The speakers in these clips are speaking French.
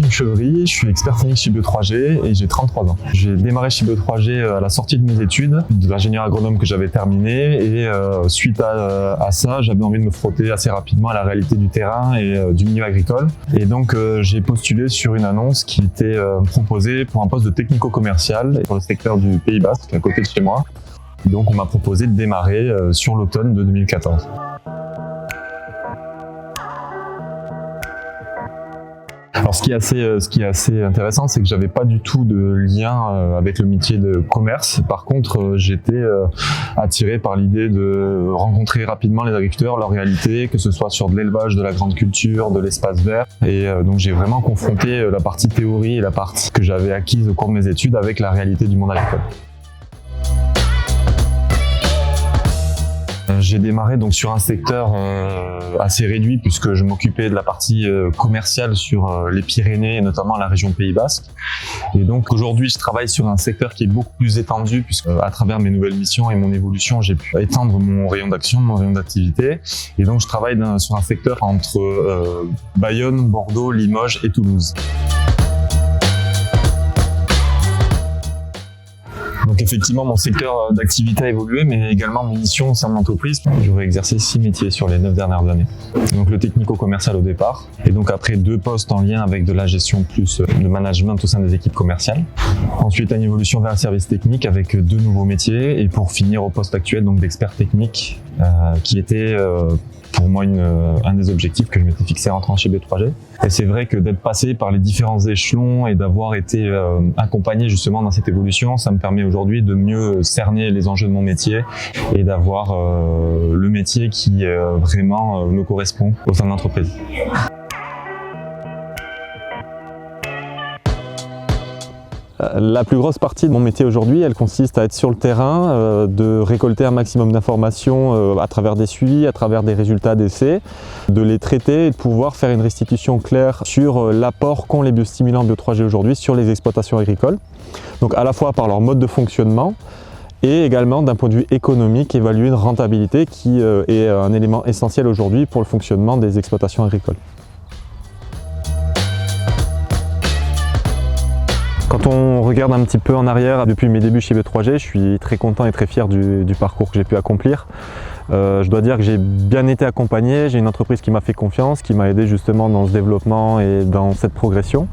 Maxime Chevry, je suis expert technique chez Bio3G et j'ai 33 ans. J'ai démarré chez Bio3G à la sortie de mes études de l'ingénieur agronome que j'avais terminé et suite à ça, j'avais envie de me frotter assez rapidement à la réalité du terrain et du milieu agricole. Et donc j'ai postulé sur une annonce qui était proposée pour un poste de technico-commercial pour le secteur du Pays Basque, à côté de chez moi. Et donc on m'a proposé de démarrer sur l'automne de 2014. Alors ce qui est assez intéressant, c'est que j'avais pas du tout de lien avec le métier de commerce. Par contre, j'étais attiré par l'idée de rencontrer rapidement les agriculteurs, leur réalité, que ce soit sur de l'élevage, de la grande culture, de l'espace vert. Et donc j'ai vraiment confronté la partie théorie et la partie que j'avais acquise au cours de mes études avec la réalité du monde agricole. J'ai démarré donc sur un secteur assez réduit puisque je m'occupais de la partie commerciale sur les Pyrénées et notamment la région Pays Basque. Et donc aujourd'hui je travaille sur un secteur qui est beaucoup plus étendu puisque à travers mes nouvelles missions et mon évolution j'ai pu étendre mon rayon d'action, mon rayon d'activité. Et donc je travaille sur un secteur entre Bayonne, Bordeaux, Limoges et Toulouse. Donc effectivement, mon secteur d'activité a évolué, mais également mes missions au sein de l'entreprise. J'aurais exercé 6 métiers sur les 9 dernières années. Donc le technico-commercial au départ, et donc après 2 postes en lien avec de la gestion plus de management au sein des équipes commerciales. Ensuite, une évolution vers un service technique avec 2 nouveaux métiers, et pour finir au poste actuel donc d'expert technique, qui était pour moi un des objectifs que je m'étais fixé en rentrant chez Bio3G. Et c'est vrai que d'être passé par les différents échelons et d'avoir été accompagné justement dans cette évolution, ça me permet aujourd'hui de mieux cerner les enjeux de mon métier et d'avoir le métier qui vraiment me correspond au sein de l'entreprise. La plus grosse partie de mon métier aujourd'hui, elle consiste à être sur le terrain, de récolter un maximum d'informations à travers des suivis, à travers des résultats d'essais, de les traiter et de pouvoir faire une restitution claire sur l'apport qu'ont les biostimulants Bio3G aujourd'hui sur les exploitations agricoles. Donc à la fois par leur mode de fonctionnement et également d'un point de vue économique, évaluer une rentabilité qui est un élément essentiel aujourd'hui pour le fonctionnement des exploitations agricoles. Quand on regarde un petit peu en arrière, depuis mes débuts chez Bio3G, je suis très content et très fier du parcours que j'ai pu accomplir. Je dois dire que j'ai bien été accompagné, j'ai une entreprise qui m'a fait confiance, qui m'a aidé justement dans ce développement et dans cette progression.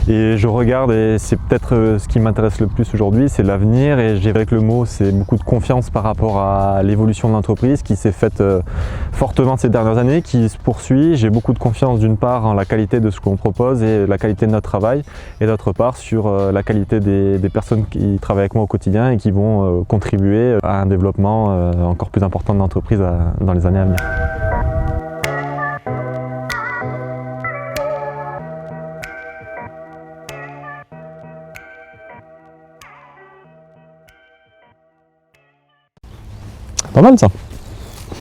Et je regarde, et c'est peut-être ce qui m'intéresse le plus aujourd'hui, c'est l'avenir, et j'ai avec le mot, c'est beaucoup de confiance par rapport à l'évolution de l'entreprise qui s'est faite fortement ces dernières années, qui se poursuit. J'ai beaucoup de confiance d'une part en la qualité de ce qu'on propose et la qualité de notre travail, et d'autre part sur la qualité des personnes qui travaillent avec moi au quotidien et qui vont contribuer à un développement encore plus important de l'entreprise dans les années à venir. Pas mal ça.